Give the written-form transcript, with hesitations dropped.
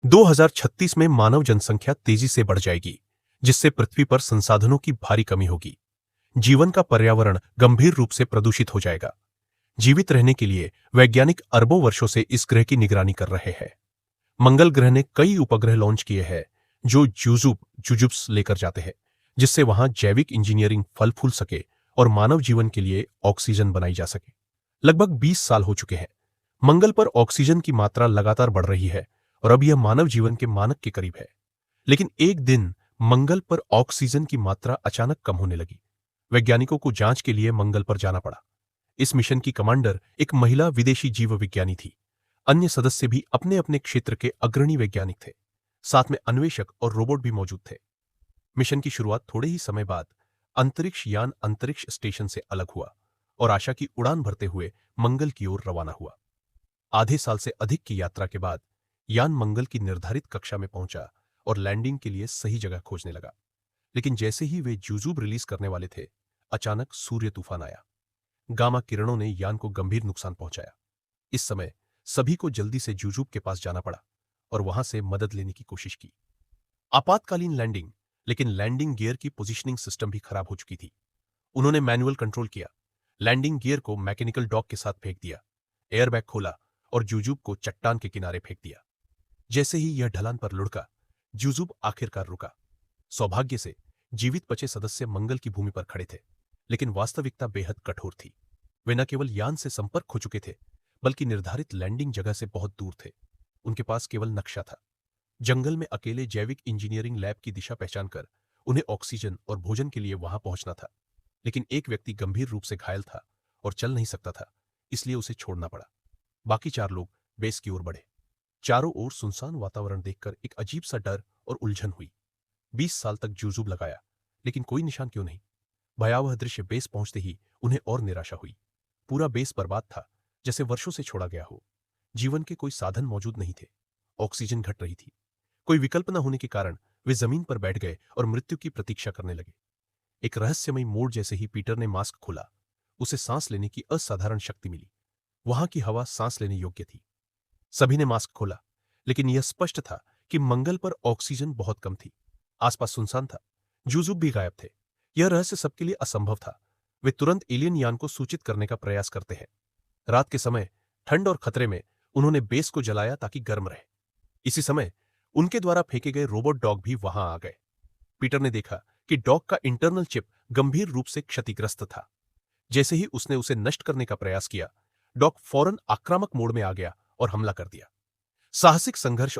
2036 में मानव जनसंख्या तेजी से बढ़ जाएगी, जिससे पृथ्वी पर संसाधनों की भारी कमी होगी। जीवन का पर्यावरण गंभीर रूप से प्रदूषित हो जाएगा। जीवित रहने के लिए वैज्ञानिक अरबों वर्षों से इस ग्रह की निगरानी कर रहे हैं। मंगल ग्रह ने कई उपग्रह लॉन्च किए हैं, जो जुजुब्स लेकर जाते हैं, जिससे वहां जैविक इंजीनियरिंग फल फूल सके और मानव जीवन के लिए ऑक्सीजन बनाई जा सके। लगभग 20 साल हो चुके हैं। मंगल पर ऑक्सीजन की मात्रा लगातार बढ़ रही है और अब यह मानव जीवन के मानक के करीब है। लेकिन एक दिन मंगल पर ऑक्सीजन की मात्रा अचानक कम होने लगी। वैज्ञानिकों को जांच के लिए मंगल पर जाना पड़ा। इस मिशन की कमांडर एक महिला विदेशी जीव विज्ञानी थी। अन्य सदस्य भी अपने अपने क्षेत्र के अग्रणी वैज्ञानिक थे। साथ में अन्वेषक और रोबोट भी मौजूद थे। मिशन की शुरुआत थोड़े ही समय बाद अंतरिक्ष यान अंतरिक्ष स्टेशन से अलग हुआ और आशा की उड़ान भरते हुए मंगल की ओर रवाना हुआ। आधे साल से अधिक की यात्रा के बाद यान मंगल की निर्धारित कक्षा में पहुंचा और लैंडिंग के लिए सही जगह खोजने लगा। लेकिन जैसे ही वे जूजूब रिलीज करने वाले थे, अचानक सूर्य तूफान आया। गामा किरणों ने यान को गंभीर नुकसान पहुंचाया। इस समय सभी को जल्दी से जूजूब के पास जाना पड़ा और वहां से मदद लेने की कोशिश की। आपातकालीन लैंडिंग, लेकिन लैंडिंग गियर की पोजीशनिंग सिस्टम भी खराब हो चुकी थी। उन्होंने मैनुअल कंट्रोल किया, लैंडिंग गियर को मैकेनिकल डॉक के साथ फेंक दिया, एयरबैग खोला और जूजूब को चट्टान के किनारे फेंक दिया। जैसे ही यह ढलान पर लुढ़का, जूजूब आखिरकार रुका। सौभाग्य से जीवित बचे सदस्य मंगल की भूमि पर खड़े थे, लेकिन वास्तविकता बेहद कठोर थी। वे न केवल यान से संपर्क खो चुके थे, बल्कि निर्धारित लैंडिंग जगह से बहुत दूर थे। उनके पास केवल नक्शा था। जंगल में अकेले जैविक इंजीनियरिंग लैब की दिशा पहचानकर उन्हें ऑक्सीजन और भोजन के लिए वहां पहुंचना था। लेकिन एक व्यक्ति गंभीर रूप से घायल था और चल नहीं सकता था, इसलिए उसे छोड़ना पड़ा। बाकी 4 लोग बेस की ओर बढ़े। चारों ओर सुनसान वातावरण देखकर एक अजीब सा डर और उलझन हुई। 20 साल तक जूजूब लगाया, लेकिन कोई निशान क्यों नहीं। भयावह दृश्य बेस पहुंचते ही उन्हें और निराशा हुई। पूरा बेस बर्बाद था, जैसे वर्षों से छोड़ा गया हो। जीवन के कोई साधन मौजूद नहीं थे। ऑक्सीजन घट रही थी। कोई विकल्प न होने के कारण वे जमीन पर बैठ गए और मृत्यु की प्रतीक्षा करने लगे। एक रहस्यमयी मोड़ जैसे ही पीटर ने मास्क खोला, उसे सांस लेने की असाधारण शक्ति मिली। वहां की हवा सांस लेने योग्य थी। सभी ने मास्क खोला, लेकिन यह स्पष्ट था कि मंगल पर ऑक्सीजन बहुत कम थी। आसपास सुनसान था। जूजूब भी गायब थे। यह रहस्य सबके लिए असंभव था। वे तुरंत एलियन यान को सूचित करने का प्रयास करते हैं। रात के समय ठंड और खतरे में उन्होंने बेस को जलाया ताकि गर्म रहे। इसी समय उनके द्वारा फेंके गए रोबोट डॉग भी वहां आ गए। पीटर ने देखा कि डॉग का इंटरनल चिप गंभीर रूप से क्षतिग्रस्त था। जैसे ही उसने उसे नष्ट करने का प्रयास किया, डॉग फौरन आक्रामक मोड में आ गया और हमला कर दिया। साहसिक संघर्ष